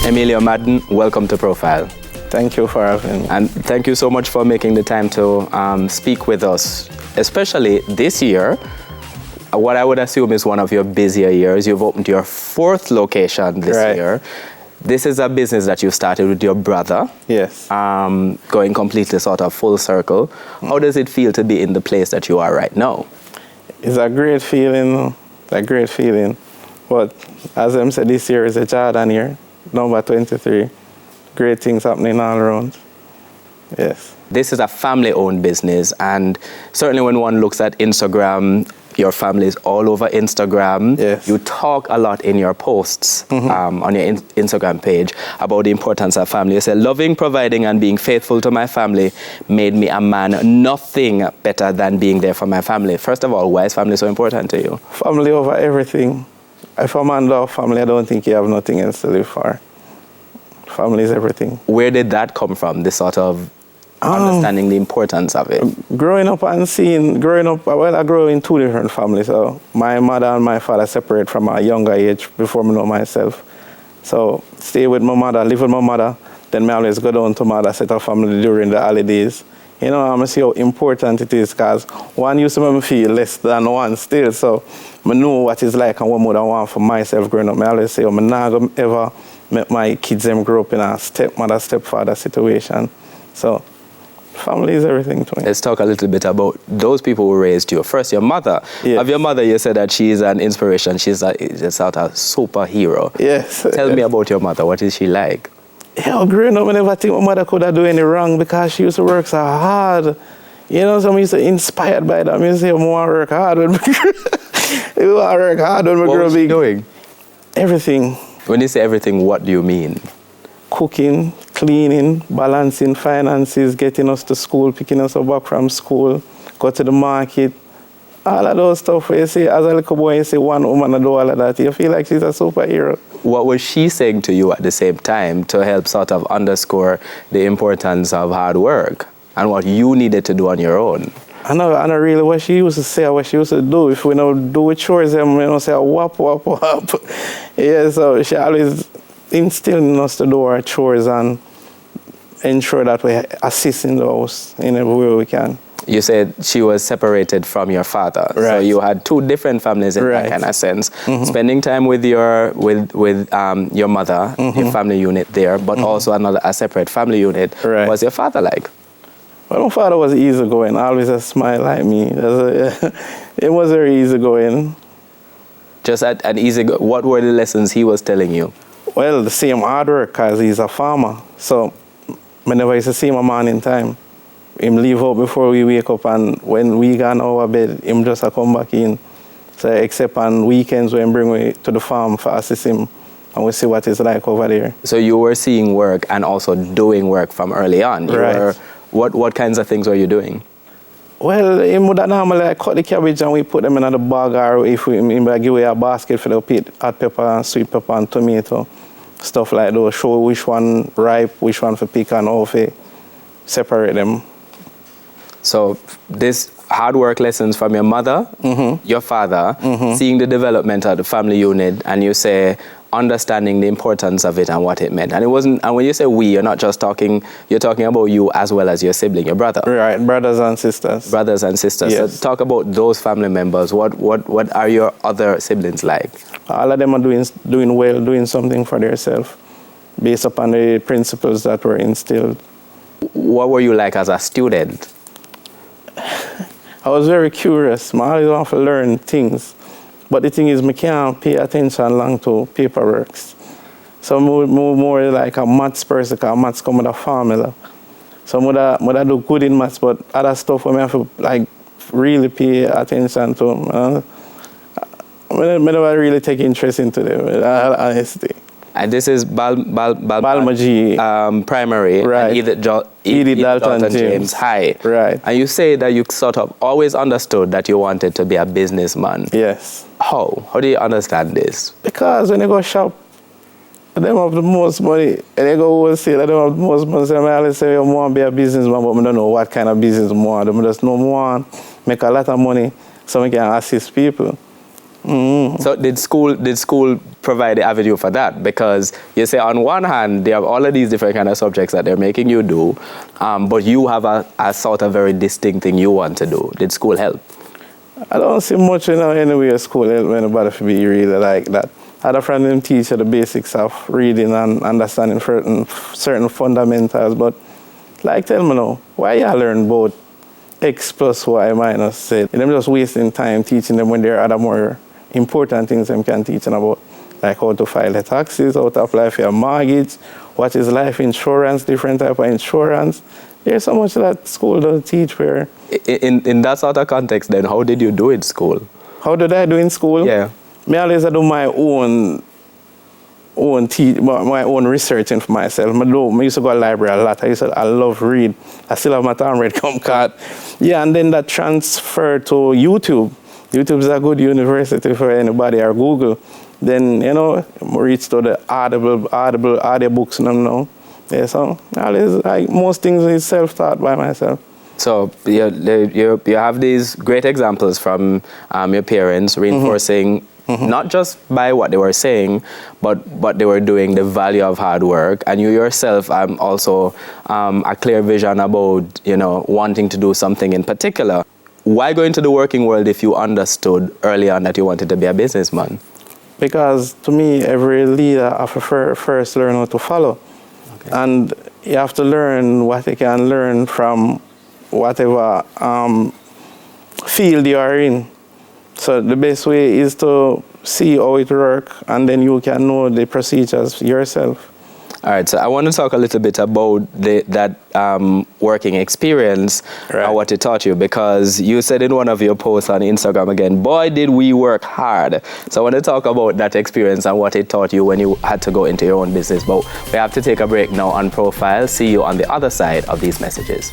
Emelio Madden, welcome to Profile. Thank you for having me. And thank you so much for making the time to speak with us, especially this year. What I would assume is one of your busier years. You've opened your 4th location this year. This is a business that you started with your brother. Yes. Going completely sort of full circle. How does it feel to be in the place that you are right now? It's a great feeling, But as I said, this year is a Jordan year, number 23. Great things happening all around. Yes. This is a family-owned business, and certainly when one looks at Instagram, your family is all over Instagram. Yes. You talk a lot in your posts on your Instagram page about the importance of family. You say, loving, providing, and being faithful to my family made me a man. Nothing better than being there for my family. First of all, why is family so important to you? Family over everything. If a man loves family, I don't think you have nothing else to live for. Family is everything. Where did that come from, this sort of understanding the importance of it? Growing up, I grew in 2 different families. So my mother and my father separate from a younger age before I know myself. So stay with my mother, live with my mother, then I always go down to my other set of family during the holidays. You know, I'm see how important it is, because one used to make me feel less than one still. So I know what it's like and what I want for myself growing up. I always say, I'm not going to ever make my kids them grow up in a stepmother, stepfather situation. So family is everything to me. Let's talk a little bit about those people who raised you. First, your mother. Yes. Of your mother, you said that she's an inspiration. She's a sort of superhero. Yes. Tell me about your mother. What is she like? Yeah, growing up, I never think my mother could have done any wrong because she used to work so hard. You know, so I used to inspired by that. I used to say, I want to work hard when I work hard when I grow big. What was she doing? Everything. When you say everything, what do you mean? Cooking, cleaning, balancing finances, getting us to school, picking us up back from school, go to the market, all of those stuff. You see, as a little boy, you see one woman do all of that. You feel like she's a superhero. What was she saying to you at the same time to help sort of underscore the importance of hard work and what you needed to do on your own? I know really what she used to say, what she used to do. If we don't do chores, say, whop, whop, whop. Yeah, so she always instilling us to do our chores and ensure that we assist in the house in every way we can. You said she was separated from your father, so you had 2 different families in that kind of sense. Spending time with your mother, your family unit there, but also a separate family unit. What was your father like? Well, my father was easygoing, always a smile like me. It was very easygoing. Just an easy. What were the lessons he was telling you? Well, the same hard work, because he's a farmer. So I never used to see him a morning time. Him leave out before we wake up, and when we gone our bed, him just come back in. So except on weekends when bring me to the farm for assist him, and we see what it's like over there. So you were seeing work and also doing work from early on. What kinds of things were you doing? Well, him would normally cut the cabbage and we put them in the bag, or if we give away a basket for the hot pepper and sweet pepper and tomato, stuff like those. Show which one ripe, which one for pick, and how to separate them. So this hard work lessons from your mother, your father, seeing the development of the family unit, and you say understanding the importance of it and what it meant. And it wasn't. And when you say we, you're not just talking. You're talking about you as well as your sibling, your brother. Right, brothers and sisters. Brothers and sisters. Yes. So talk about those family members. What are your other siblings like? All of them are doing well, doing something for themselves, based upon the principles that were instilled. What were you like as a student? I was very curious. I always want to learn things. But the thing is, I can't pay attention long to paperwork. So I'm more like a maths person, because maths come with a formula. So I do good in maths, but other stuff I have to like really pay attention to. I never really take interest into them, honestly. And this is Balmaji Primary, right. And Edith Dalton James High. Right. And you say that you sort of always understood that you wanted to be a businessman. Yes. How? How do you understand this? Because when you go shop, they have the most money, and they go wholesale, they have the most money. So I always say, I want to be a businessman, but I don't know what kind of business I want. I just know I want to make a lot of money so I can assist people. So did school provide the avenue for that, because you say on one hand they have all of these different kind of subjects that they're making you do, but you have a sort of very distinct thing you want to do. Did school help? I don't see much anyway school help anybody to be really like that. I had a friend who teach you the basics of reading and understanding certain fundamentals, but like tell me now, why you learn about X plus Y minus Z? Them just wasting time teaching them when there are other more important things them can teach them about, like how to file the taxes, how to apply for your mortgage, what is life insurance, different type of insurance. There's so much that school doesn't teach where... In that sort of context, then, how did you do in school? How did I do in school? Yeah. Me always do my own researching for myself. I used to go to the library a lot. I love read. I still have my time read come card. Yeah, and then that transfer to YouTube. YouTube is a good university for anybody, or Google. Then, reach to the audible audiobooks now. Yeah, so most things is self-taught by myself. So you have these great examples from your parents reinforcing not just by what they were saying, but what they were doing, the value of hard work. And you yourself also a clear vision about wanting to do something in particular. Why go into the working world if you understood early on that you wanted to be a businessman? Because to me, every leader has to first learn how to follow. Okay. And you have to learn what you can learn from whatever field you are in. So the best way is to see how it works, and then you can know the procedures yourself. All right, so I want to talk a little bit about that working experience, and what it taught you, because you said in one of your posts on Instagram again, boy, did we work hard. So I want to talk about that experience and what it taught you when you had to go into your own business. But we have to take a break now on Profile. See you on the other side of these messages.